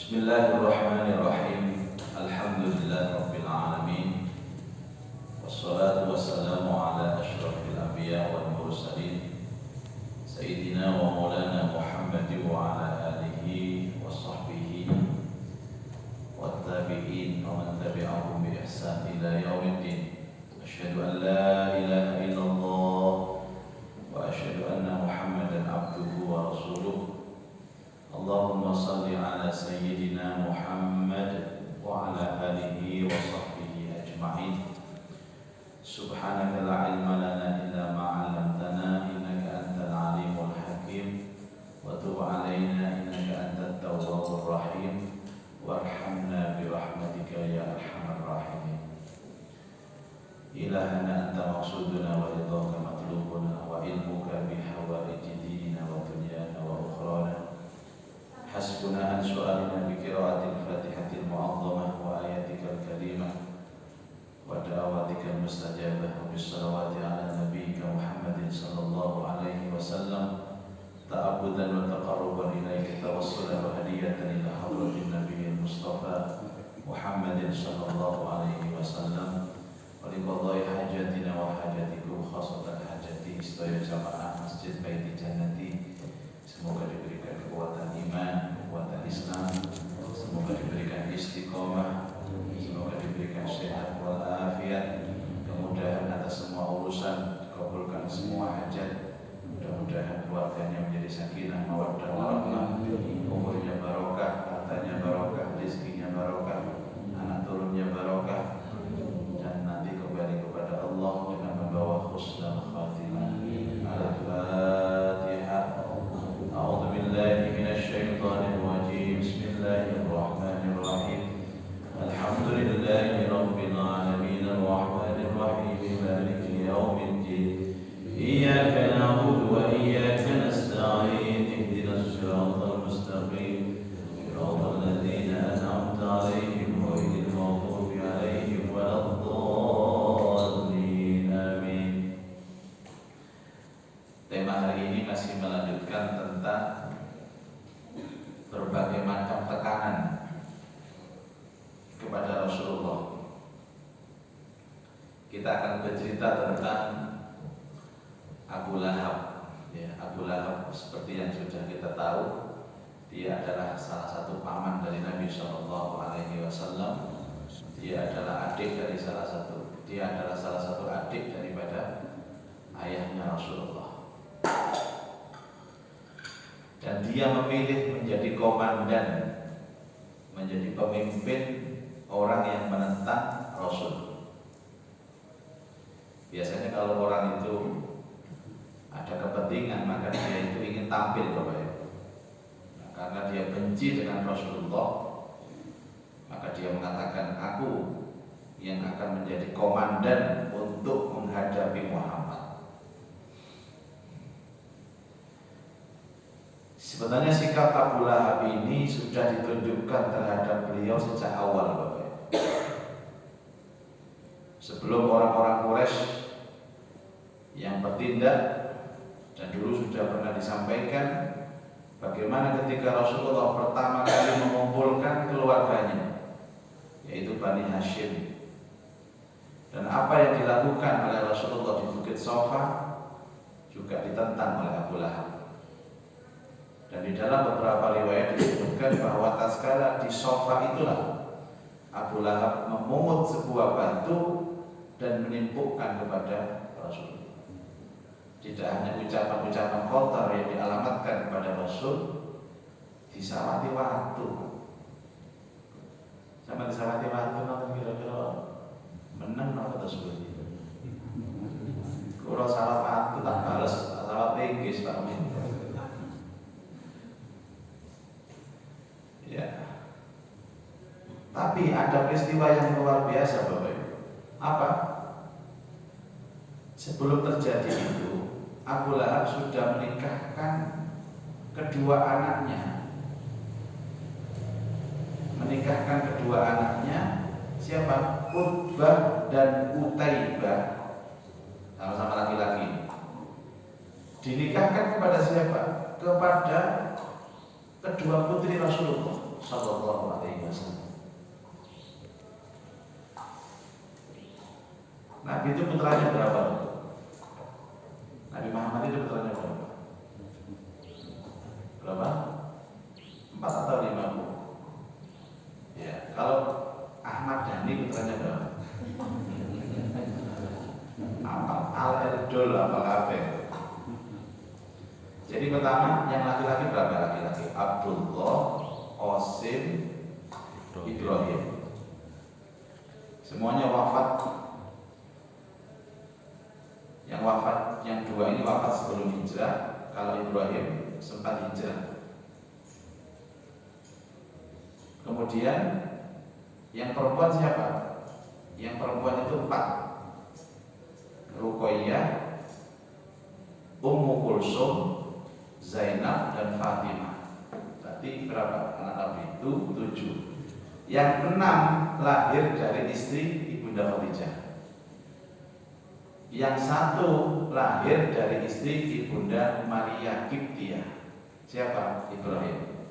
Bismillahirrahmanirrahim. Alhamdulillahirabbil alamin. Wassalatu wassalamu ala asyrafil anbiya wal mursalin sayyidina wa maulana Muhammadin wa ala alihi wa sahbihi wat tabi'in wa man tabi'ahum bi ihsan ila yaumiddin. Asyhadu an la ilaha illallah wa asyhadu anna Muhammadan abduhu wa rasuluh. Allahumma salli ala sayyidina Muhammad wa ala alihi wa sahbihi ajma'in. Subhanaka la ilma lana illa ma 'allamtana innaka antal alimul hakim wa tub 'alaina innaka antat tawwabur rahim warhamna bi rahmatika ya arhamar rahimin. Ilahana anta maqsuduna wa ridhaka matlubuna wa ilmuka bi hawaiji dinina wa dunyana wa ukhrana. Hasbuna an su'alina bi qira'atil Fatihatil mu'azzamah wa ayatikal karimah wa da'awatikal mustajabah wa bis salawati ala nabiyyika Muhammadin sallallahu alaihi wasallam ta'abbudan wa taqarruban ilaika tawassulan wa hadiyatan ila hadratin nabiyil mustafa Muhammadin sallallahu alaihi wasallam wa liqadai hajatina wa hajatikum khasatan hajati istaya jamaah masjid baiti jannati. Semoga diberikan kekuatan iman, kekuatan Islam, semoga diberikan istiqomah, semoga diberikan sehat walafiat, kemudahan atas semua urusan, dikabulkan semua hajat. Mudah-mudahan keluarganya menjadi sakinah, mawaddah, warahmah, umurnya barokah, hartanya barokah, rezekinya barokah, anak turunnya barokah, dan nanti kembali kepada Allah dengan membawa husnul khatimah. Al-Fatihah. A'udzu billahi minasyaitonir rajim. Bismillahirrahmanirrahim. Alhamdulillahi rabbil alamin arrahmanir rahim maliki yaumiddin. Iyyaka na'budu wa iyyaka nasta'in. Ihdinas siratal mustaqim. Siratal ladzina an'amta 'alaihim ghairil maghdubi 'alaihim waladdallin. Amin. Tema hari ini masih melanjutkan tentang berbagai macam tekanan kepada Rasulullah. Kita akan bercerita tentang Abu Lahab. Ya, Abu Lahab seperti yang sudah kita tahu, dia adalah salah satu paman dari Nabi Shallallahu Alaihi Wasallam. Dia adalah adik dari salah satu adik daripada ayahnya Rasulullah. Dan dia memilih menjadi komandan, menjadi pemimpin orang yang menentang Rasul. Biasanya kalau orang itu ada kepentingan, maka dia itu ingin tampil Bapak Ibu. Nah, karena dia benci dengan Rasulullah, maka dia mengatakan, aku yang akan menjadi komandan untuk menghadapi Muhammad. Sebenarnya sikap Abu Lahab ini sudah ditunjukkan terhadap beliau sejak awal, Bapak. Sebelum orang-orang Quraisy yang bertindak, dan dulu sudah pernah disampaikan bagaimana ketika Rasulullah pertama kali mengumpulkan keluarganya, yaitu Bani Hashim, dan apa yang dilakukan oleh Rasulullah di Bukit Sofa juga ditentang oleh Abu Lahab. Dan di dalam beberapa riwayat disebutkan bahwa tatkala di sofa itulah Abu Lahab memungut sebuah batu dan menimpukkan kepada Rasul. Tidak hanya ucapan-ucapan kotor yang dialamatkan kepada Rasul, disawati waktu. Sama disawati waktu, nanti kira-kira menang apa tersebut. Kalau salah waktu tak balas, salah pinggis Pak Min. Ya. Tapi ada peristiwa yang luar biasa Bapak Ibu. Apa? Sebelum terjadi itu, Abu Lahab sudah menikahkan kedua anaknya. Siapa? Utbah dan Utaibah. Sama-sama laki-laki. Dinikahkan kepada siapa? Kepada kedua putri Rasulullah Sallallahu Alaihi Wasallam. Nabi itu putranya berapa? Nabi Muhammad itu putranya berapa? Berapa? 4 atau 5? Ya, kalau Ahmad Dhani putranya berapa? Al-Erdol apa kafe? Jadi pertama yang laki-laki berapa laki-laki? Abdullah, Qasim, Ibrahim. Semuanya wafat. Yang wafat, yang dua ini wafat sebelum hijrah. Kalau Ibrahim sempat hijrah. Kemudian yang perempuan siapa? Yang perempuan itu 4. Ruqayyah, Ummu Kulsum, Zainab dan Fatimah. Berarti berapa anak Nabi itu? 7. Yang 6 lahir dari istri Ibunda Khadijah. Yang 1 lahir dari istri Ibunda Maria Qibtiyah. Siapa? Ibrahim.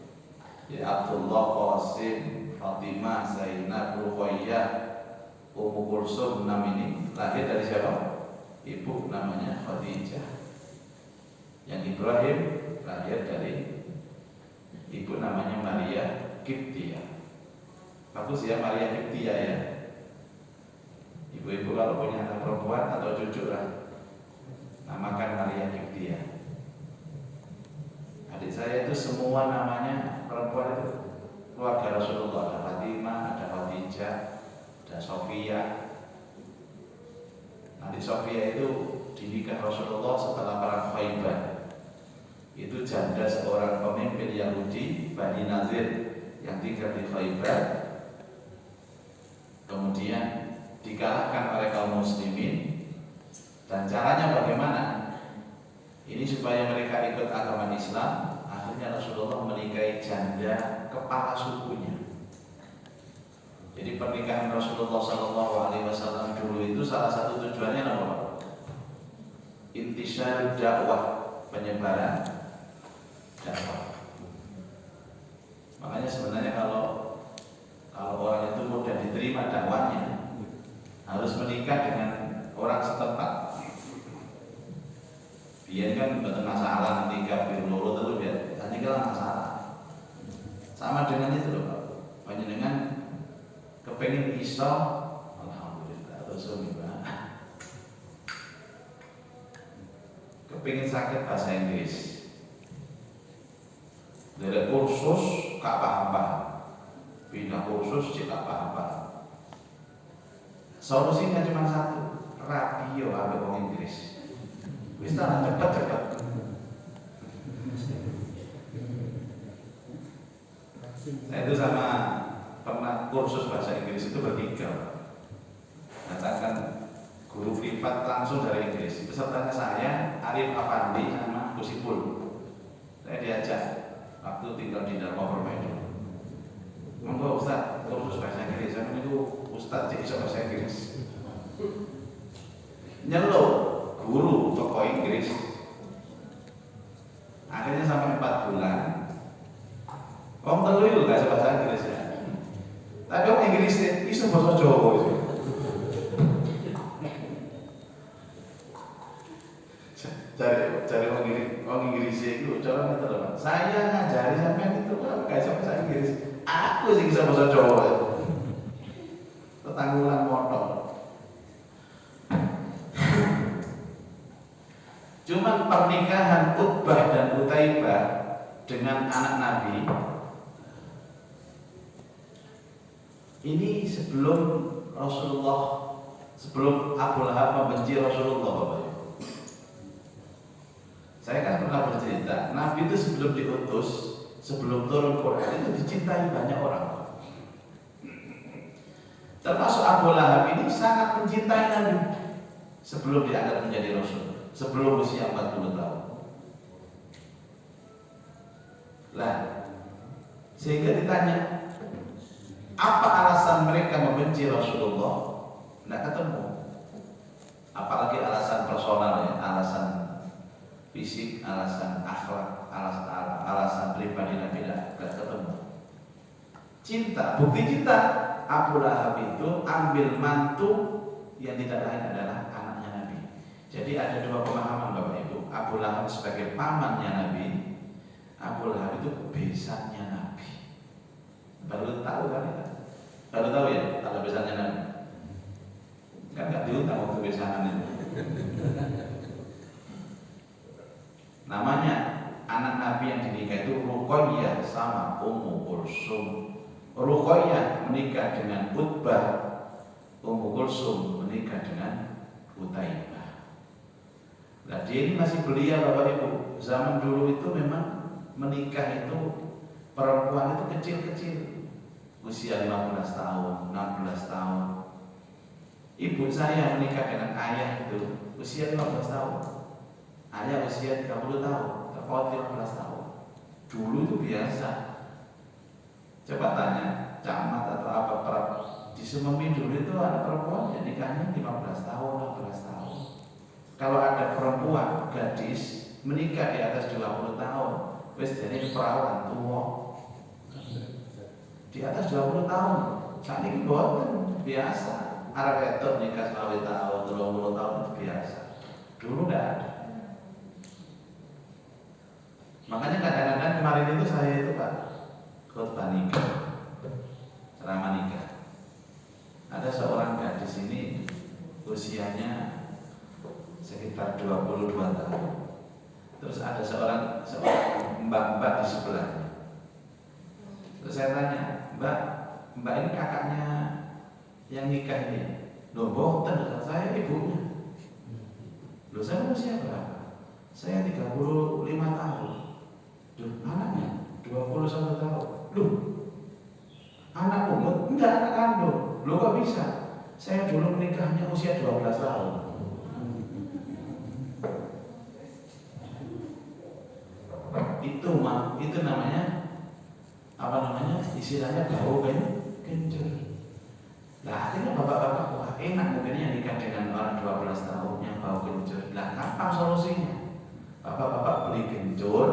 Jadi Abdullah, Qasim, Fatimah, Zainab, Ruqayyah, Ummu Kulsum 6 ini lahir dari siapa? Ibu namanya Khadijah. Yang Ibrahim lahir dari ibu namanya Maria Qibtiyah. Bagus ya Maria Qibtiyah ya. Ibu-ibu kalau punya anak perempuan atau cucu lah, namakan Maria Qibtiyah. Adik saya itu semua namanya perempuan itu keluarga Rasulullah. Ada Fatimah, ada Khadijah, ada Sofia. Nanti Sofia itu dinikah Rasulullah setelah perang Khaibar. Itu janda seorang pemimpin Yahudi Bani Nazir yang tinggal di Khaibar. Kemudian dikalahkan oleh kaum muslimin. Dan caranya bagaimana? Ini supaya mereka ikut agama Islam. Akhirnya Rasulullah menikahi janda kepala sukunya. Jadi pernikahan Rasulullah SAW dulu itu salah satu tujuannya apa? Intisyar dakwah, penyebaran dakwah. Makanya sebenarnya kalau orang itu mudah diterima dakwahnya, harus menikah dengan orang setempat. Biar kan betul masalah nikah birulur itu biar hanya kalau masalah. Sama dengan itu loh Pak. Banyak dengan kepengen iso, alhamdulillah Rasulullah. Kepengen sakit bahasa Inggris. Dari kursus gak paham-paham. Pindah kursus gak paham-paham. Solusinya cuma satu, radio ambil orang Inggris. Bisa cepat-cepat. Saya itu sama pernah kursus bahasa Inggris itu bertiga. Datangkan guru privat langsung dari Inggris. Pesertanya saya, Arif Afandi sama Kusipul. Saya diajak waktu tinggal di Dharma Permaido. Monggo Ustaz, kursus bahasa Inggris. Saya itu Ustaz jadi bahasa Inggris. Nyeluk guru toko Inggris. Akhirnya sampai 4 bulan. Wong telu itu gak bahasa Inggris ya. Tapi wong Inggris itu bahasa Jawa itu. Cari wong Inggris itu cara ngeter. Saya ngajari sampean itu kan gak bahasa Inggris. Aku sih bisa bahasa Jawa. Tetanggulan motor. Cuman pernikahan Utbah dan Utaibah dengan anak Nabi ini sebelum Abu Lahab membenci Rasulullah Bapak. Saya kan pernah bercerita, Nabi itu sebelum diutus, sebelum turun Quran itu dicintai banyak orang. Termasuk Abu Lahab ini sangat mencintai Nabi sebelum diangkat menjadi Rasul. Sebelum usia 40 tahun. Lah, sehingga ditanya, apa alasan mereka membenci Rasulullah? Tidak ketemu. Apalagi alasan personal ya, alasan fisik, alasan akhlak, alasan pribadi Nabi. cinta. Bukti cinta, Abu Lahab itu ambil mantu yang tidak lain adalah anaknya Nabi. Jadi ada dua pemahaman Bapak Ibu. Abu Lahab sebagai pamannya Nabi, Abu Lahab itu besannya Nabi. Baru tahu kan ya? Baru tahu ya kalau besannya Nabi. Kan nggak diundang waktu besanan itu. Namanya anak Nabi yang dinikah itu Ruqayyah sama Ummu Kulsum. Ruqayyah menikah dengan Utbah, Ummu Kulsum menikah dengan Utaibah. Nah dia ini masih belia Bapak Ibu. Zaman dulu itu memang menikah itu perempuan itu kecil-kecil, usia 15 tahun, 16 tahun. Ibu saya menikah dengan ayah itu usia 15 tahun. Ayah usia 30 tahun, terpaut 15 tahun. Dulu itu biasa. Coba tanya camat atau apa di Sememi dulu itu anak perempuan yang nikahnya 15 tahun, 16 tahun. Kalau ada perempuan, gadis menikah di atas 20 tahun, wis jadi perawan tua. Di atas 20 tahun, saat ini boten biasa. Arek wedok nikah 20 tahun, 30 tahun itu biasa. Dulu enggak ada. Makanya kadang-kadang kemarin itu saya itu Pak khotbah nikah, ceramah nikah. Ada seorang gadis ini usianya sekitar 22 tahun. Terus ada seorang mbak-mbak di sebelahnya. Terus saya tanya, mbak ini kakaknya yang nikah ini? Loh boten, saya ibunya. Loh saya usia berapa? Saya 35 tahun. Loh anaknya 21 tahun. Loh anak umur? Enggak, anak kandung. Loh kok bisa? Saya dulu menikahnya usia 12 tahun. Itu namanya apa namanya? Istilahnya bau kencur. Nah akhirnya bapak-bapak wah enak mungkinnya nikah dengan orang 12 tahun yang bau kencur. Nah kapan solusinya? Bapak-bapak beli kencur,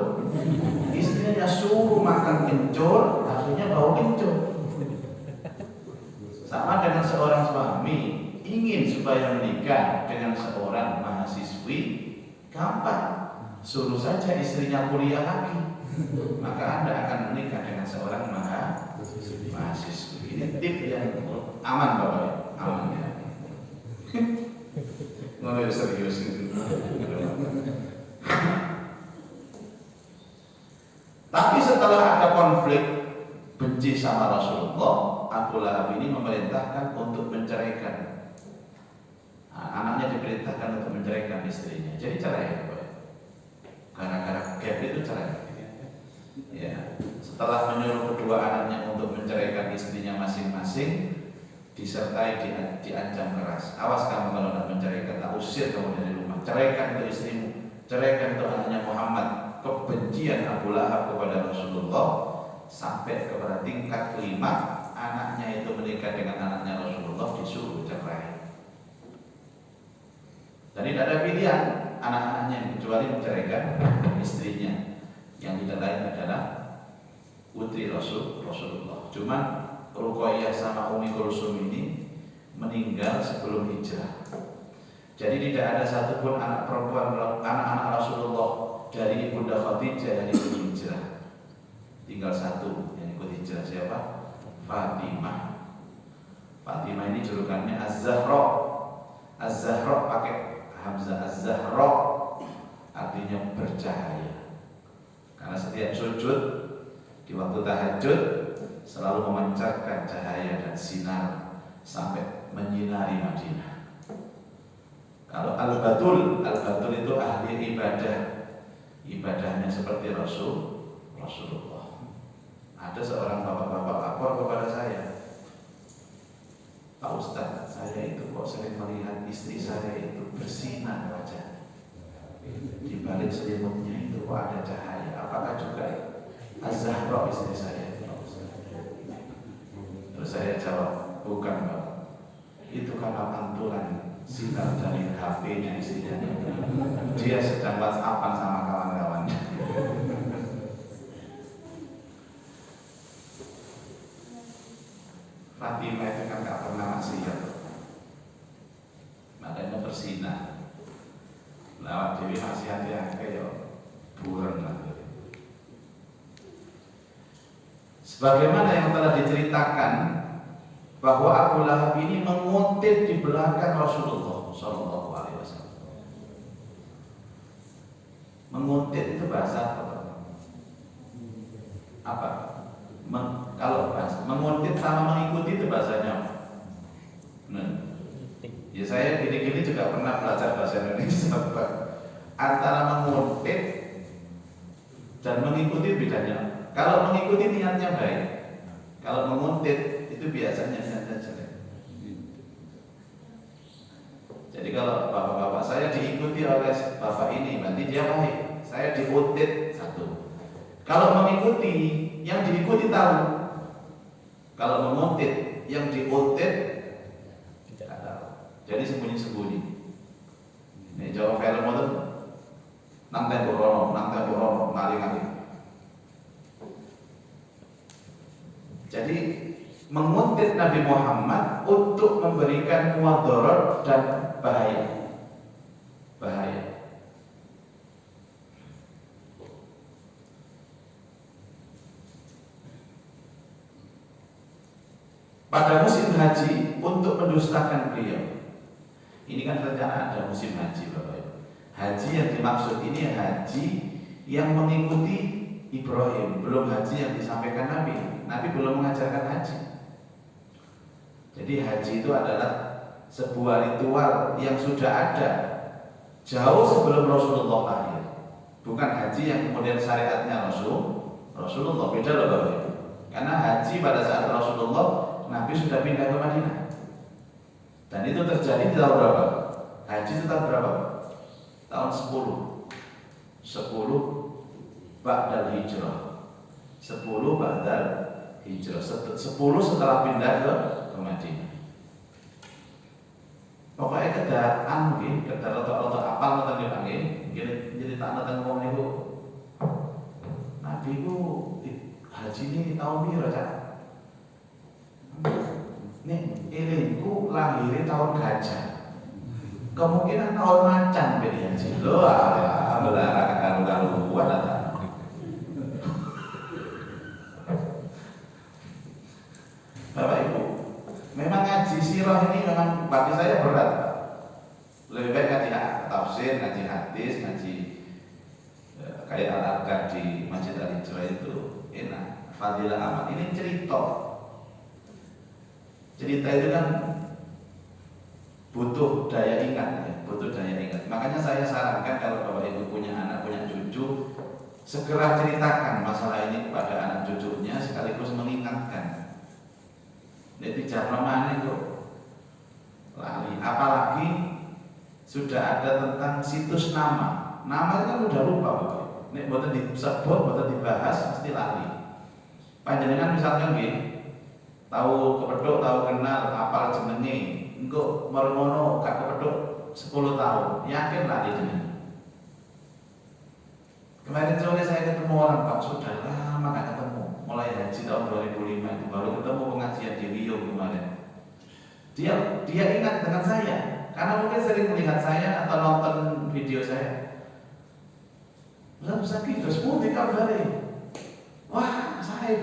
istrinya suruh makan kencur, akhirnya bau kencur. Sama dengan seorang suami ingin supaya menikah dengan seorang mahasiswi, gampang, suruh saja istrinya kuliah lagi, maka Anda akan menikah dengan seorang mahasiswi. Ini tip yang aman Bapak, aman ya. Mulai serius itu. Tapi setelah ada konflik benci sama Rasulullah, Abu Lahab ini memerintahkan untuk menceraikan. Anaknya diperintahkan untuk menceraikan istrinya. Jadi cerai, gara-gara gap itu cerai. Ya, setelah menyuruh kedua anaknya untuk menceraikan istrinya masing-masing, disertai diancam keras. Awas kamu kalau tidak menceraikan, tak usir kamu dari rumah. Ceraikan itu istrimu, ceraikan itu anaknya Muhammad. Kebencian Abu Lahab kepada Rasulullah sampai kepada tingkat kelima, anaknya itu menikah dengan anaknya Rasulullah disuruh cerai. Dan tidak ada pilihan anak-anaknya kecuali menceraikan istrinya, yang tidak lain adalah putri Rasulullah. Cuma Ruqayyah sama Ummi Kulsum ini meninggal sebelum hijrah. Jadi tidak ada satupun anak perempuan anak-anak Rasulullah dari Ibunda Khadijah yang ikut hijrah. Tinggal satu yang ikut hijrah, siapa? Fatimah. Fatimah ini julukannya Az-Zahra. Az-Zahra pakai hamzah, Az-Zahra artinya bercahaya. Karena setiap sujud di waktu tahajud selalu memancarkan cahaya dan sinar sampai menyinari Madinah. Kalau Al-Batul itu ahli ibadah, ibadahnya seperti Rasulullah. Ada seorang bapak-bapak lapor kepada saya, Pak Ustadz, saya itu kok sering melihat istri saya itu bersinar wajah. Di balik selimutnya itu kok ada cahaya. Apakah juga Az-Zahra istri saya? Terus saya jawab, bukan Pak. Itu karena pantulan sinar dari HP-nya istrinya. Dia sedang WhatsApp-an sama kawan-kawannya. Fatimah itu kan gak pernah maksiat, makanya bersinah. Lawat dewi maksiat ya kayak buron lah. Sebagaimana yang telah diceritakan bahwa Abu Lahab ini menguntit di belakang Rasulullah Shallallahu Alaihi Wasallam. Menguntit itu bahasa apa? Kalau bahasa menguntit sama mengikuti itu bahasanya apa? Ya saya gini-gini juga pernah belajar bahasa Indonesia. Antara menguntit dan mengikuti bedanya. Kalau mengikuti niatnya baik, kalau menguntit itu biasanya niatnya jelek. Jadi kalau bapak-bapak saya diikuti oleh bapak ini, berarti dia baik. Saya diuntit satu. Kalau mengikuti, yang diikuti tahu. Kalau menguntit, yang diuntit tidak tahu. Jadi sembunyi-sembunyi. Ini Jawa film itu nang tembok rono, ngali-ngali. Jadi menguntit Nabi Muhammad untuk memberikan muadarat dan bahaya. Pada musim haji untuk mendustakan beliau. Ini kan rencana ada musim haji, Bapak Ibu. Haji yang dimaksud ini haji yang mengikuti Ibrahim, belum haji yang disampaikan Nabi. Nabi belum mengajarkan haji. Jadi haji itu adalah sebuah ritual yang sudah ada jauh sebelum Rasulullah lahir. Bukan haji yang kemudian syariatnya Rasulullah, beda loh Bapak Ibu. Karena haji pada saat Rasulullah, Nabi sudah pindah ke Madinah. Dan itu terjadi di tahun berapa? Haji itu tahun berapa? Tahun 10 Ba'dal Hijrah. 10 Ba'dal Hijrah. 10 setelah pindah ke Madinah. Pokoknya kedaan mungkin, kedaan rotok-rotok apal ngoten nggih Pak nggih. Jadi tak nonton wong niku. Nabi ku haji ini tahun piro, Cak? Nih, elingku lahirnya tahun gajah. Kemungkinan tahun macan beli haji. Loh, belara karu-karuan ada. Bapak Ibu, memang ngaji sirah ini memang bagi saya berat. Lebih baik ngaji tafsir, ngaji hadis, ngaji kayak al-adab di Masjid Al-Hijrah itu enak. Fadilah amat. Ini cerita itu kan butuh daya ingat ya, Makanya saya sarankan kalau Bapak Ibu punya anak, punya cucu, segera ceritakan masalah ini kepada anak cucunya sekaligus mengingatkan. Jadi jangan mana itu lali. Apalagi sudah ada tentang situs nama. Nama itu kan udah lupa Bapak. Nek boten disebut, boten dibahas mesti lali. Panjenengan misalkan nggih tahu kepethuk, tahu kenal, apal jenenge, engko merengono gak kepethuk 10 tahun, yakin lali jenenge. Kemarin sore saya ketemu orang Pak, sudah lama gak ketemu. Mulai haji tahun 2005 itu baru ketemu pengajian di Rio kemarin. Dia ingat dengan saya, karena mungkin sering melihat saya atau nonton video saya. Ustaz gitu, sepundi kabare? Wah, saya,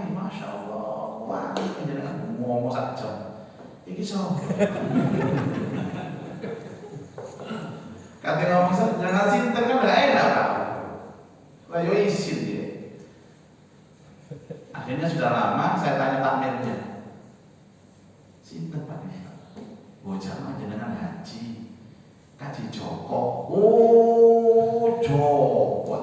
Masya Allah. Wah, jangan ngomong saja. Iki so. Kata ngomong saja, jangan sinter kan gak enak Pak. Layo isin dia. Akhirnya sudah lama saya tanya takmirnya. Sinter Pak ini. Oh jangan jenengan haji. Kaji Joko. Oh Joko.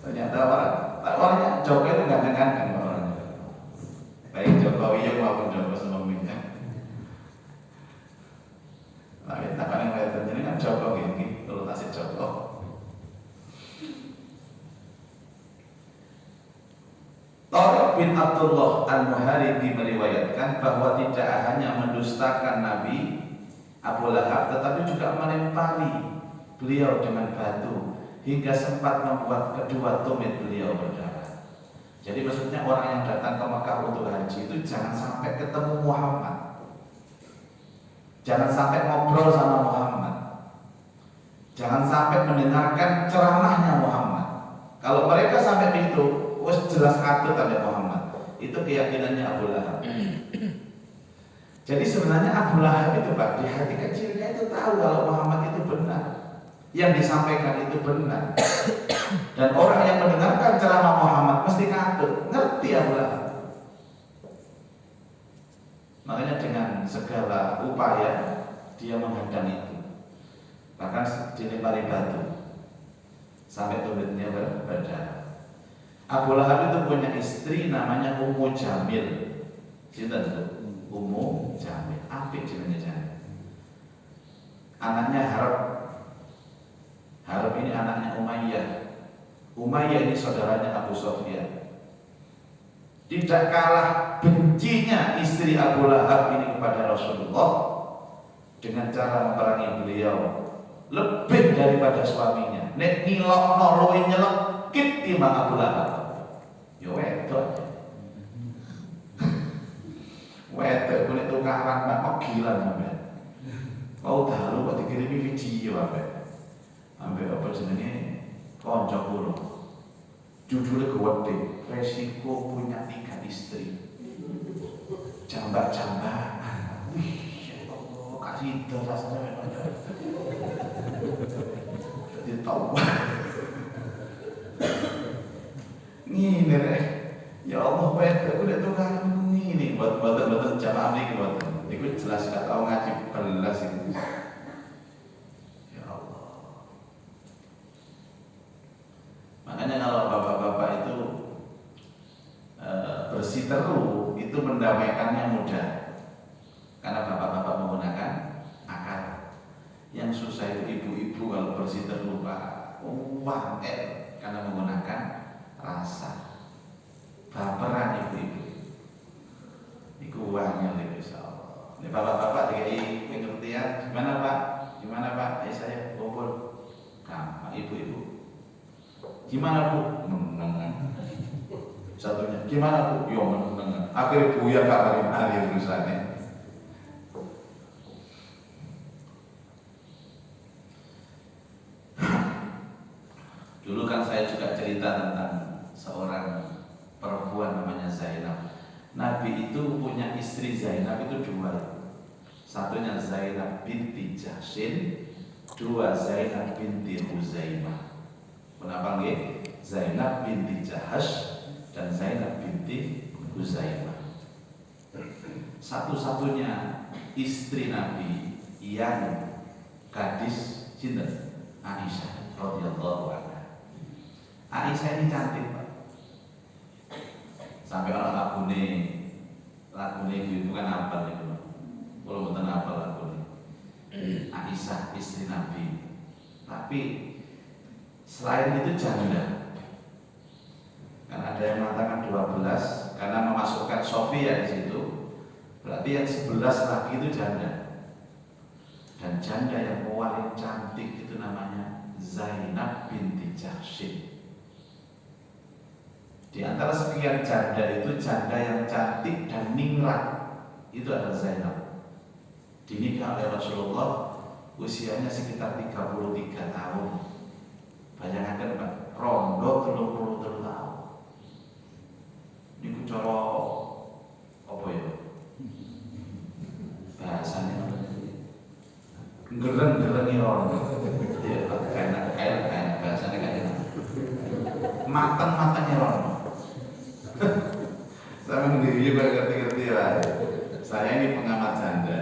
Ternyata orangnya Joko itu nggak dengarkan orangnya. Baik Jokowi yang maupun Joko sebelumnya. Lalu tak paling lain terjadi kan Joko gini, kalau tasik Joko. Tariq bin Abdullah Al-Muharibi meriwayatkan bahwa tidak hanya mendustakan Nabi Abu Lahab, tetapi juga melempari beliau dengan batu hingga sempat membuat kedua tumit beliau berdarah. Jadi maksudnya orang yang datang ke Mekah untuk haji itu jangan sampai ketemu Muhammad, jangan sampai ngobrol sama Muhammad, jangan sampai mendengarkan ceramahnya Muhammad. Kalau mereka sampai itu, wes jelas katut ada Muhammad. Itu keyakinannya Abu Lahab. Jadi sebenarnya Abu Lahab itu Pak, di hati kecilnya itu tahu kalau Muhammad itu benar, yang disampaikan itu benar. Dan orang yang mendengarkan ceramah Muhammad mesti katut, ngerti Abu Lahab. Makanya dengan segala upaya dia menghadang itu, bahkan dilempari batu sampai tumitnya berdarah. Abu Lahab itu punya istri namanya Ummu Jamil. Cinta itu Ummu Jamil, apik jenenge. Anaknya Harb. Harb ini anaknya Umayyah. Umayyah ini saudaranya Abu Sufyan. Tidak kalah bencinya istri Abu Lahab ini kepada Rasulullah dengan cara memerangi beliau lebih daripada suaminya. Nek ngilokno luwih nyelekit timbang Abu Lahab. Yo wedok. Wedok kuwi tukaran kok gila sampean. Kau dalu kok dikirimi video ambek apa jenenge kanca kula. Judulnya gede, resiko punya 3 istri. Jambak-jambak. Wih, ya Allah, kasih itu rasanya memang. Jadi tahu. Ngene rek. Ya Allah, wedok udah tukang ngene buat jamaah niki buat. Iku jelas gak tau ngaji belas itu. Ya Allah. Makanya kalau bapak-bapak itu bersiteru itu mendamaikannya mudah. Karena bapak-bapak menggunakan akal. Yang susah itu ibu-ibu kalau bersiteru Pak. Karena menggunakan rasa. Baperan ibu-ibu. Iku uangnya nih insyaallah. Ini bapak-bapak dikai pengertian. Gimana Pak? Gimana Pak? Ayo saya kumpul. Gampang ibu-ibu. Gimana Bu? Meneng. Satunya, gimana Bu? Yo meneng. Akhirnya Buya kabarin hari urusannya. Dulu kan saya juga cerita tentang seorang perempuan namanya Zainab. Nabi itu punya istri Zainab itu 2. Satunya Zainab binti Jahshin, 2 Zainab binti Huzaimah. Kenapa nggih? Zainab binti Jahash dan Zainab binti Huzaimah. Satu-satunya istri Nabi yang gadis cinta Aisyah radhiyallahu anha. Aisyah ini cantik Pak. Sampai orang lagune ibu kan apa itu? Kalau betul apa lagune? Aisyah istri Nabi. Tapi selain itu janda. Karena ada yang mengatakan 12 karena memasukkan Sofia di situ. Berarti yang 11 lagi itu janda. Dan janda yang paling cantik itu namanya Zainab binti Jahshin. Di antara sekian janda itu janda yang cantik dan ningrat itu adalah Zainab. Dinikah oleh Rasulullah usianya sekitar 33 tahun. Bayangkan Pak, rondo 33 tahun. Niku cara apa ya? Bahasanya gereng-gereng rondo. Ya, kayak bahasanya kayak matang-matangnya rondo. Saya sendiri juga ngerti-ngerti lah. Saya ini pengamat janda.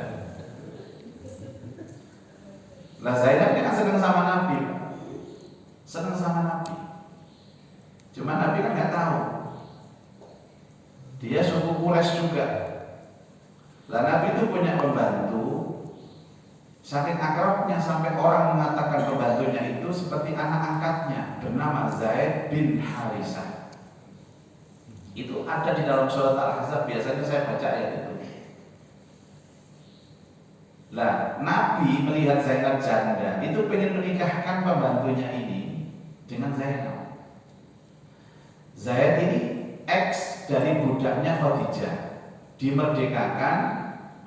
Lah Zainab kan senang sama Nabi, senang sama Nabi. Cuma Nabi kan nggak tahu. Dia suku Quraisy juga. Lah Nabi itu punya pembantu. Saking akrabnya sampai orang mengatakan pembantunya itu seperti anak angkatnya, bernama Zaid bin Harisah. Itu ada di dalam surat Al-Ahzab, biasanya saya baca ayat itu. Lah, Nabi melihat Zainab janda, itu pengen menikahkan pembantunya ini dengan Zainab. Zaid ini ex dari budaknya Khadijah, dimerdekakan,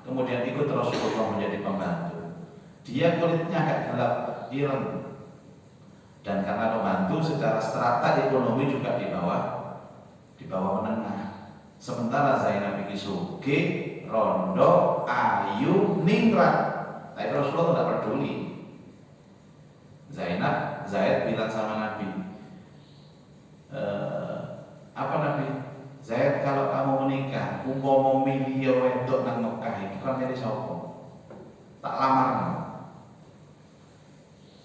kemudian ikut Rasulullah menjadi pembantu. Dia kulitnya agak gelap, ireng, dan karena pembantu secara strata ekonomi juga di bawah menengah. Sementara Zainab iki sugih, rondo, ayu, ningrat. Tapi Rasulullah tidak peduli. Zaid bilang sama Nabi, apa Nabi? Zaid, kalau kamu menikah, umpama milih wedok nang Mekah iki kon milih sapa? Tak lamar.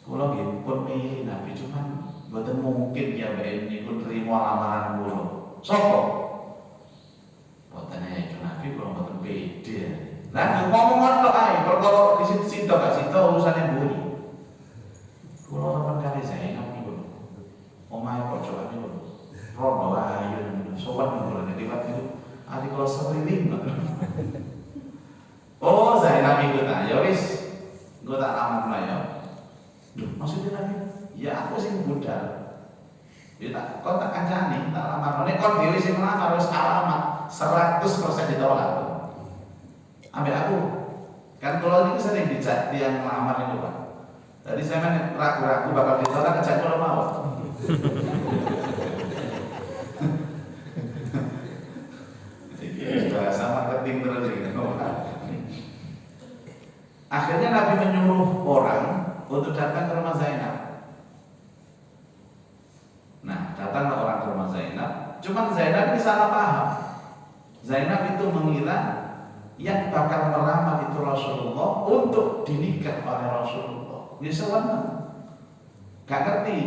Kula nggih pun milih Nabi, cuman mboten mungkin ya mbek niku trimo lamaran kula. Sapa? Mboten itu Nabi kula mboten pede. Lah ngomong kok ae, perkara disit-sit gak sita urusane mburi. Kula sampeyan kali Zainab niku. Omahe pojokan niku. Rono ayu sowan kula nek liwat niku ati kula seriling. Oh, Zainab iku ta. Ya wis, engko tak lamar ya. Duh, maksudnya Nabi, ya aku sing budal. Ya tak kon tak kancani, tak lamar. Nek kon dhewe sing lamar wis alamat 100% ditolak. Ambek aku. Kan kalau ini sering dijak yang lamar itu Pak. Tadi saya kan ragu-ragu bakal ditolak, kejak kalau mau. Bahasa marketing terus gitu. Akhirnya Nabi menyuruh orang untuk datang ke rumah Zainab. Nah, datanglah orang ke rumah Zainab. Cuman Zainab ini salah paham. Zainab itu mengira yang bakal melamar itu Rasulullah untuk dinikah oleh Rasulullah. Ya sebenarnya gak ngerti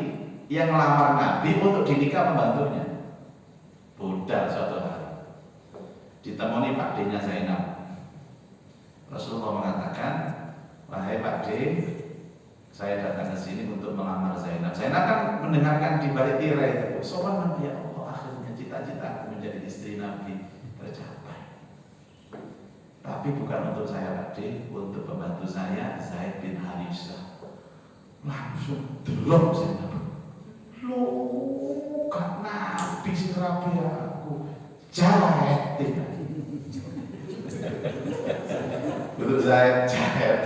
yang melamar Nabi untuk dinikah pembantunya. Budal suatu hari ditemani Pak D-nya Zainab. Rasulullah mengatakan, wahai Pak D, saya datang ke sini untuk melamar Zainab. Zainab kan mendengarkan di balik tirai itu. Soal Nabi, ya Allah, akhirnya cita-citaku menjadi istri Nabi tercapai. Tapi bukan untuk saya Pak D, untuk pembantu saya Zaid bin Harisah. Langsung delok Zainab. Loh, kan Nabi sing rapi aku. Jahet. Betul Zaid jahet.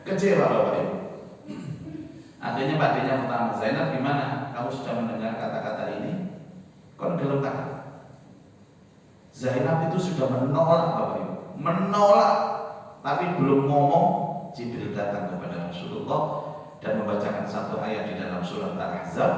Kecewa Bapak Ibu. Akhirnya Pak D-nya pertama, Zainab gimana? Kamu sudah mendengar kata-kata ini? Kau gelem tak? Zainab itu sudah menolak Bapak Ibu, menolak, tapi belum ngomong. Jibril datang kepada Rasulullah dan membacakan satu ayat di dalam surat Al-Ahzab,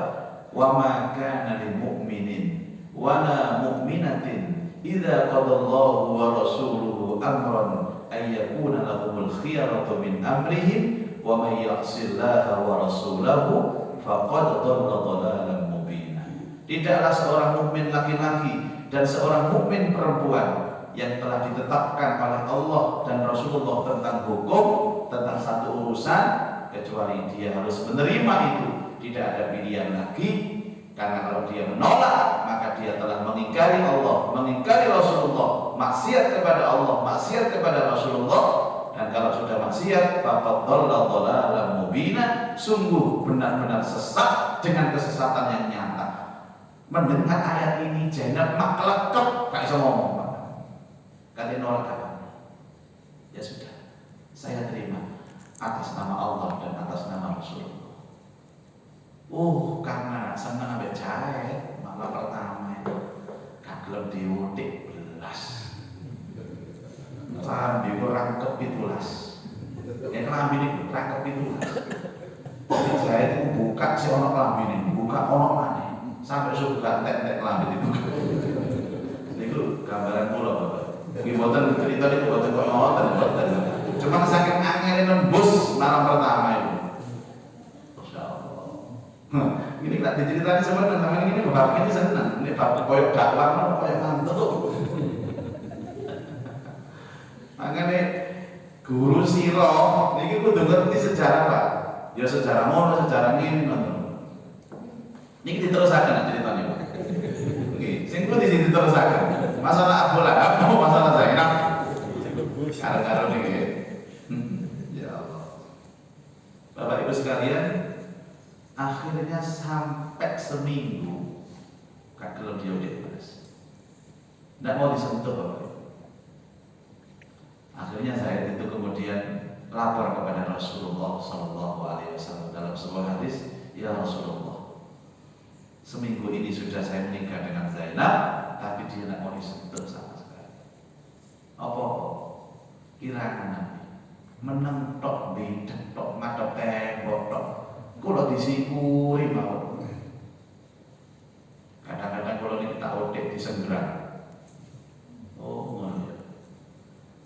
wa ma kana lil mu'minin wa la mu'minatin idza qadallahu wa rasuluhu amran ay yakuna lahumul khiyaratu min amrihim wa may ya'sillaha wa rasulahu faqad dhalla dhalalan mubina. Tidaklah seorang mukmin laki-laki dan seorang mukmin perempuan yang telah ditetapkan oleh Allah dan Rasulullah tentang hukum, tentang satu urusan, kecuali dia harus menerima itu. Tidak ada pilihan lagi, karena kalau dia menolak, maka dia telah mengingkari Allah, mengingkari Rasulullah, maksiat kepada Allah, maksiat kepada Rasulullah. Dan kalau sudah maksiat, faqad dhalla dhalalan mubina, sungguh benar-benar sesat dengan kesesatan yang nyata. Mendengar ayat ini Zainab maklekep, gak bisa ngomong. Kalian nolak apa? Ya sudah, saya terima atas nama Allah dan atas nama Rasulullah. Karena senang ambek jahet, malah pertama itu kagelem diutik belas. Lambi kurang kepitulas. Yang lambi ini kurang kepitulas. Jahet itu buka si ono lambi ini, buka ono mana sampai suka tek-tek lambi itu. Itu gambaran mula Bapak. Mboten cerita niku mboten kok ngoten. Cuma saking angel nembus malam pertama itu. Masyaallah. Ini tak diceritani sama teman-teman ini bab ini senang. Ini bab koyo dakwah koyo ngantuk. Makane guru sira niki kudu ngerti sejarah Pak. Ya sejarah mono, sejarah ngene ngoten. Niki diterusaken ceritane Pak. Nggih, sing kudu diterusaken. Masalah Abu Lahab, masalah Zainab. Karo-karo nih. Ya Allah. Bapak Ibu sekalian, akhirnya sampai seminggu Gak gelem diodek terus. Tidak mau disentuh Bapak. Akhirnya Zaid itu kemudian lapor kepada Rasulullah SAW dalam sebuah hadis, ya Rasulullah, seminggu ini sudah saya menikah dengan Zainab, tapi dia tidak mau disentuh sama sekali. Apa? Kiraan Nabi meneng tok, bidek tok, ngadep tembok tok, kula disikuri mau. Kadang-kadang kalau ini kita odek disenggerang. Oh, ya.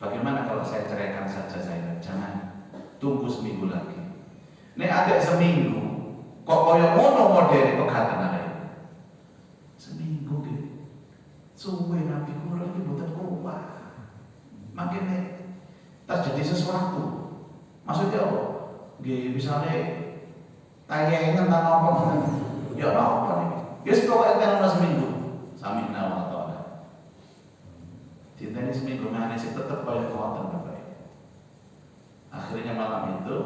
Bagaimana kalau saya ceraikan saja Zainab? Jangan, tunggu seminggu lagi. Nek adek seminggu, kok koyo ngono modele pegatan ada. Seminggu gitu. Suwe Nabi kula iki mboten kuat. Makin nek terjadi sesuatu. Maksudnya apa? Nggih, misale tayengan nang apa ya apa nih? Wis pokoke tenan seminggu. Sami nawa ta'ala. Diteni seminggu maneh sih tetep koyo ngoten Bapak. Akhirnya malam itu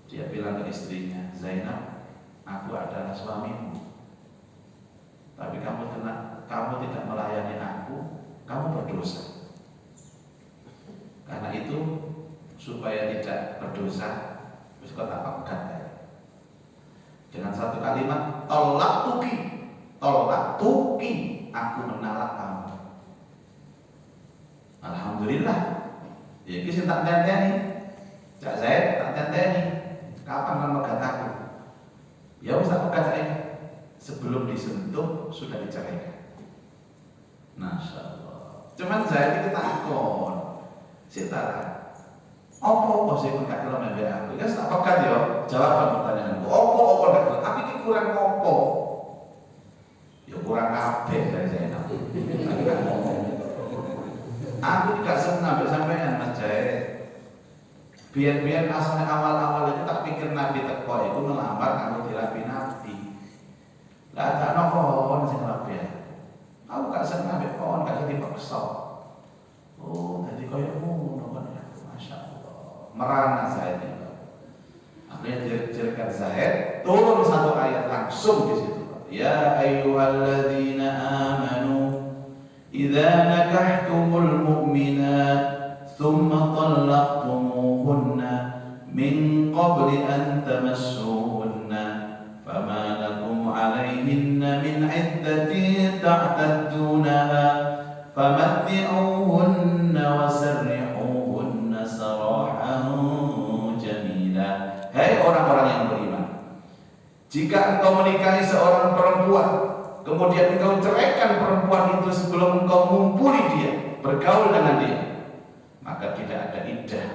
dia bilang ke istrinya, Zainab, aku adalah suamimu. Tapi kamu tenang, kamu tidak melayani aku, kamu berdosa. Karena itu supaya tidak berdosa, terus kau tak pegat ya. Dengan satu kalimat, tolak tuki, aku menalak kamu. Alhamdulillah. Ya ini sing tak tenteni. Cak Zaid tak tenteni. Kapan kan pegat aku? Ya wis tak pegat saiki. Sebelum disentuh sudah diceraikan. Masya Allah. Cuman Zaid itu takut. Sitara. Apa sih kok gak kelem mbek aku? Ya tak pegat yo. Jawaban pertanyaanku. Apa gak kelem? Aku iki kurang apa? Ya kurang kabeh dari Zainab. Aku tidak senang sampean Mas Jaid. Biar asalnya awal-awal itu tak pikir Nabi teko itu melamar kamu dirapi Nabi. Lah tak nokon sing rapi. Aku gak senang mbek kon gak dipaksa. Oh, tadi koyo ngono kan ya. Masyaallah. Merana Zaid itu. Akhirnya diceritakan Zaid, turun satu ayat langsung di situ. Ya ayyuhalladzina amanu idza nakahtumul mu'minat thumma talaqtumuhunna min qabli an tamassuhunna fama lakum 'alayhinna min 'iddatin ta'taddunaha famatti'uhunna wasarrihuhunna sarahan jamila. Hai orang-orang yang beriman, jika engkau menikahi seorang perempuan kemudian engkau ceraikan perempuan itu sebelum engkau mengumpuli dia, bergaul dengan dia, maka tidak ada iddah,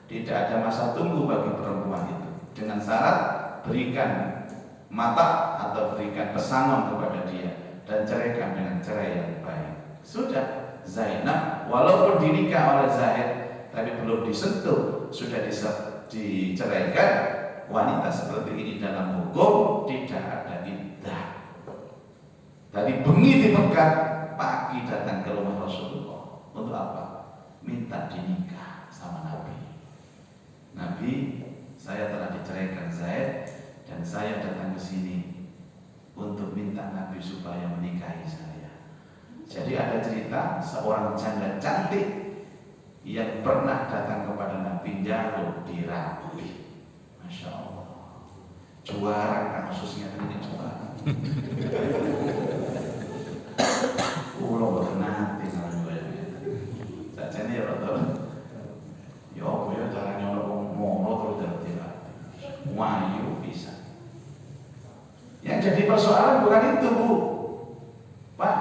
tidak ada masa tunggu bagi perempuan itu. Dengan syarat berikan mata atau berikan pesangon kepada dia dan ceraikan dengan cerai yang baik. Sudah, Zainab walaupun dinikah oleh Zaid tapi belum disentuh, sudah diceraikan. Wanita seperti ini dalam hukum tidak ada iddah. Tadi bengi dipegat, pagi datang ke rumah Rasulullah. Untuk apa? Minta dinikah sama Nabi. Nabi, saya telah diceraikan Zaid dan saya datang ke sini untuk minta Nabi supaya menikahi saya. Jadi ada cerita seorang janda cantik yang pernah datang kepada Nabi jaluk dirapi. Masya Allah. Juara kasusnya ini juara. Ulo berkenati kalau gue saja nih ya betul. Ya aku ya caranya orang mono terus dari wayu bisa. Yang jadi persoalan bukan itu Bu, Pak.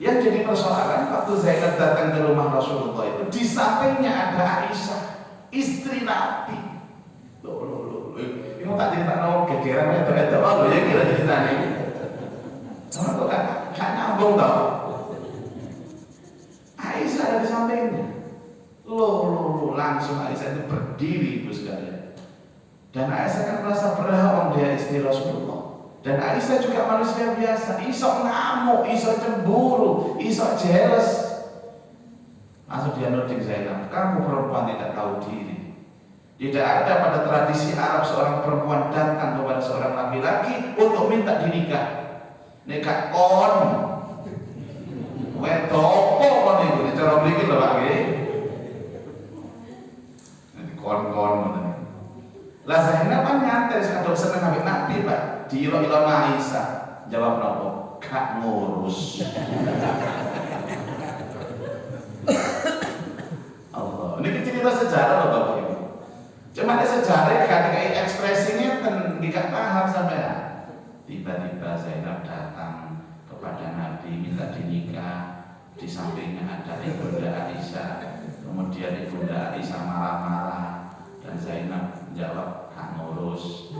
Yang jadi persoalan waktu Zainab datang ke rumah Rasulullah itu di sampingnya ada Aisyah, istri Nabi. Ini tak cerita no gegeran itu ya kira ceritanya. Sama tuh kan nyambung tau. Aisyah ada di sampingnya. Langsung Aisyah itu berdiri ibu sekalian. Dan Aisyah kan merasa berhak dia istri Rasulullah. Dan Aisyah juga manusia biasa. Isok ngamuk, isok cemburu, isok jealous. Langsung dia nuding Zainab, kamu perempuan tidak tahu diri. Tidak ada pada tradisi Arab seorang perempuan datang kepada seorang laki-laki untuk minta dinikah. Nek gak kon. Wedok apa kon iku? Cara mriki lho Pak nggih. Kon-kon ngoten. Lah Zainab kan nyantai kadang seneng ambek Nabi, Pak. Diilo-ilo Aisyah. Jawab nopo? Gak ngurus. Allah. Ini cerita sejarah loh Bapak Ibu. Cuma sejarah ketika ekspresinya gak paham sampai ya. Tiba-tiba Zainab datang kepada Nabi minta dinikah. Di sampingnya ada Ibunda Aisyah. Kemudian Ibunda Aisyah marah-marah dan Zainab jawab gak ngurus.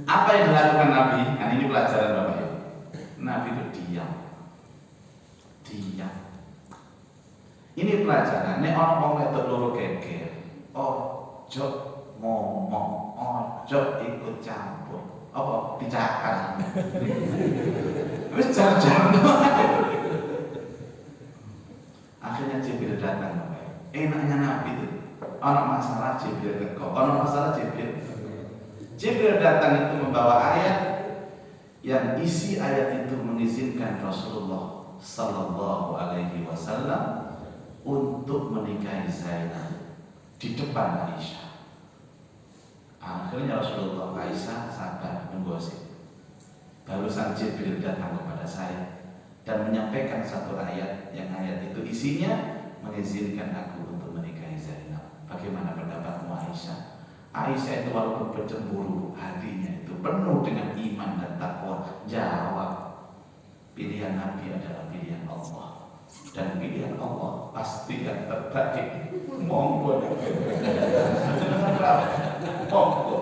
Apa yang dilakukan Nabi? Kan ini pelajaran Bapak Ibu. Nabi itu diam. Ini pelajaran. Nek orang wong wedok loro geger, ojo ngomong, ojo ikut campur. Apa dicakar? Wis jar-jar. Akhirnya Jibril datang. Enaknya Nabi itu. Ono masalah Jibril teko. Ono masalah Jibril datang itu membawa ayat yang isi ayat itu mengizinkan Rasulullah Sallallahu Alaihi Wasallam untuk menikahi Zainab di depan Aisyah. Akhirnya Rasulullah Aisyah sabar menggosip. Barusan Jibril datang kepada saya dan menyampaikan satu ayat yang ayat itu isinya mengizinkan aku untuk menikahi Zainab. Bagaimana pendapatmu Aisyah? Aisyah itu walaupun bercemburu, hatinya itu penuh dengan iman dan takwa. Jawab, pilihan Nabi adalah pilihan Allah. Dan pilihan Allah pasti yang terbaik. Monggo. Monggo.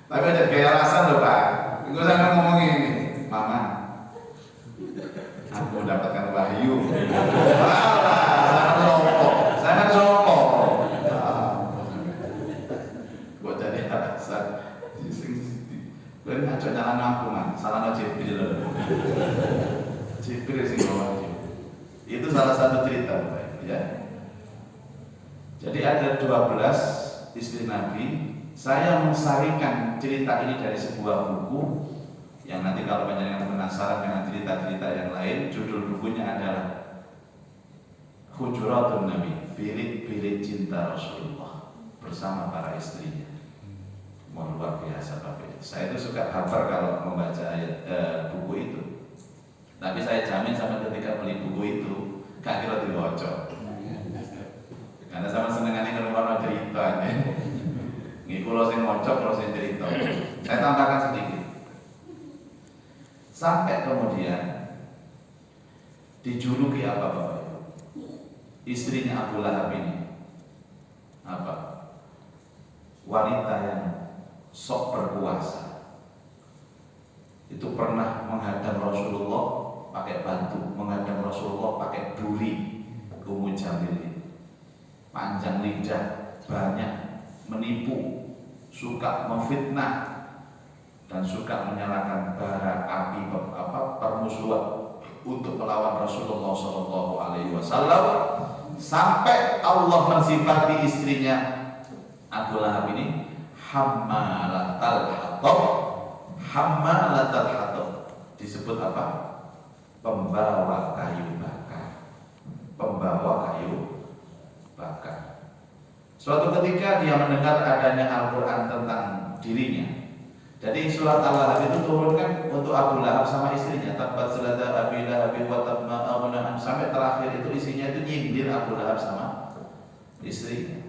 Tapi ada gaya alasan loh Pak. Gue sampai ngomong ini, Mama, aku mendapatkan wahyu. Sangat sombong. Gue jadi alasan. Gue ngajak jalan aku man, salah Jibril. Jibril sih ngomong. Itu salah satu cerita Pak, ya. Jadi ada 12 istri Nabi. Saya mensarikan cerita ini dari sebuah buku yang nanti kalau panjenengan penasaran dengan cerita-cerita yang lain, judul bukunya adalah Hujuratun Nabi, bilik-bilik cinta Rasulullah bersama para istrinya. Luar biasa Bapak. Saya itu suka hafal kalau membaca ayat buku itu. Tapi saya jamin sampai ketika beli buku itu gak kira dibaca. Karena sama senengannya kalau ceritanya. Nggih kula sing maca, kula sing cerita. Saya tambahkan sedikit. Sampai kemudian dijuluki apa Bapak Ibu? Istrinya Abu Lahab ini apa? Wanita yang sok berkuasa. Itu pernah menghadang Rasulullah pakai batu, menghadang Rasulullah pakai duri. Ummu Jamil, panjang lidah, banyak menipu, suka memfitnah dan suka menyalakan bara api permusuhan untuk melawan Rasulullah Shallallahu Alaihi Wasallam, sampai Allah mensifati istrinya Abu Lahab ini hammalatal hatab. Hammalatal hatab disebut apa? Pembawa kayu bakar. Pembawa kayu bakar. Suatu ketika dia mendengar adanya Al-Quran tentang dirinya. Jadi surat Al-Lahab itu turunkan untuk Abu Lahab sama istrinya. Tabbat yada Abi Lahab wa tab ma aghna, sampai terakhir itu isinya itu nyindir Abu Lahab sama istrinya.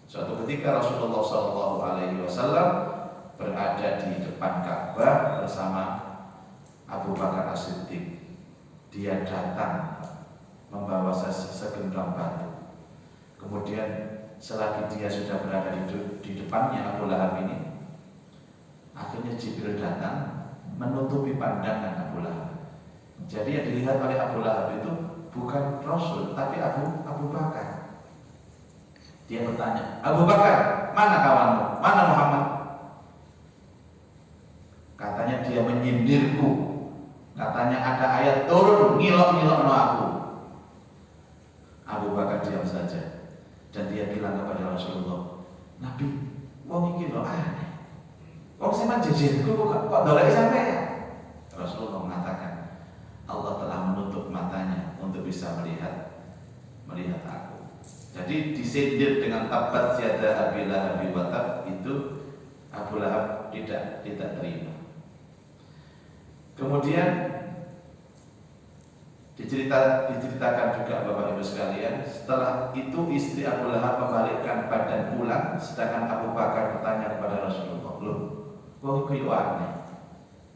Suatu ketika Rasulullah SAW berada di depan Ka'bah bersama Abu Bakar As-Siddiq. Dia datang membawa segenggam batu. Kemudian selagi dia sudah berada di depannya Abu Lahab ini, akhirnya Jibril datang menutupi pandangan Abu Lahab. Jadi yang dilihat oleh Abu Lahab itu bukan Rasul, tapi Abu Bakar. Dia bertanya, Abu Bakar, mana kawanmu? Mana Muhammad? Katanya dia menyindirku. Katanya ada ayat turun, ngilok-ngilok no aku. Abu Bakar diam saja. Dan dia bilang kepada Rasulullah, Nabi, wong iki lho aneh. Wong sampean jejerku kok doleki sampean. Rasulullah mengatakan, Allah telah menutup matanya untuk bisa melihat aku. Jadi disindir dengan tabat yada Abi Lahab wa tab, itu Abu Lahab tidak terima. Kemudian diceritakan juga Bapak Ibu sekalian, setelah itu istri Abu Lahab membalikkan badan pulang, sedangkan Abu Bakar bertanya kepada Rasulullah, "Loh, wong iku yo aneh.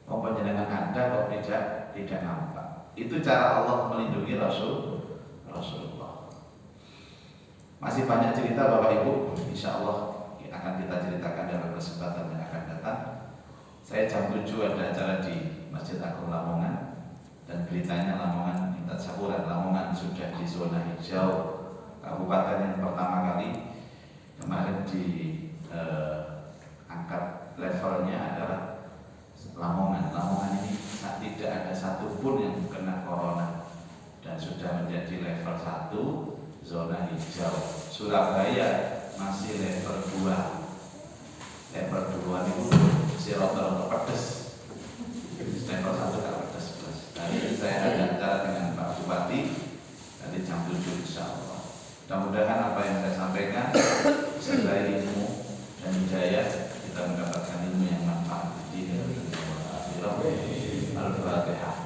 Wong panjenengan Anda kok tidak nampak?" Itu cara Allah melindungi Rasulullah. Masih banyak cerita Bapak Ibu, insya Allah akan kita ceritakan dalam kesempatan yang akan datang. Saya jam 7 ada acara di Masjid Agung Lamongan, dan beritanya Lamongan minta sahuran. Lamongan sudah di zona hijau, kabupaten yang pertama kali kemarin diangkat levelnya adalah Lamongan. Lamongan ini tidak ada satupun yang kena corona dan sudah menjadi level 1 zona hijau. Surabaya masih level 2. Level 2 itu masih rata-rata pedes. Level 1 tak pedes. Nanti saya ada acara dengan Pak Bupati nanti jam 7 insya Allah. Mudah-mudahan apa yang saya sampaikan sesuai ilmu dan hidayah, kita mendapatkan ilmu yang manfaat di dunia dan akhirat. Al-Fatihah.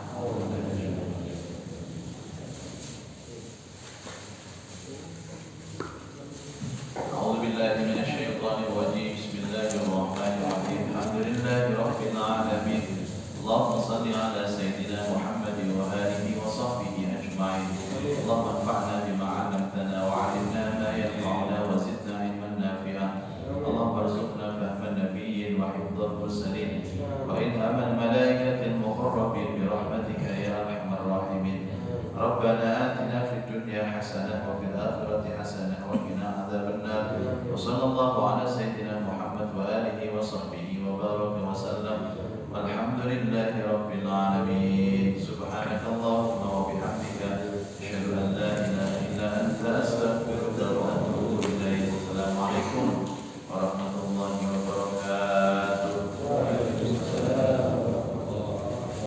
اللهم صل على سيدنا محمد وآله وصحبه أجمعين. اللهم انفعنا بما علمتنا وعلمنا ما ينفعنا وزدنا علما نافعا. اللهم ارزقنا فهم النبيين وحفظ المرسلين وإلهام الملائكة المقربين برحمتك يا أرحم الراحمين. ربنا آتنا في الدنيا حسنة وفي الآخرة حسنة وقنا عذاب النار. وصلى الله على سيدنا محمد وآله وصحبه وبارك وسلم. والحمد لله رب العالمين. سبحانك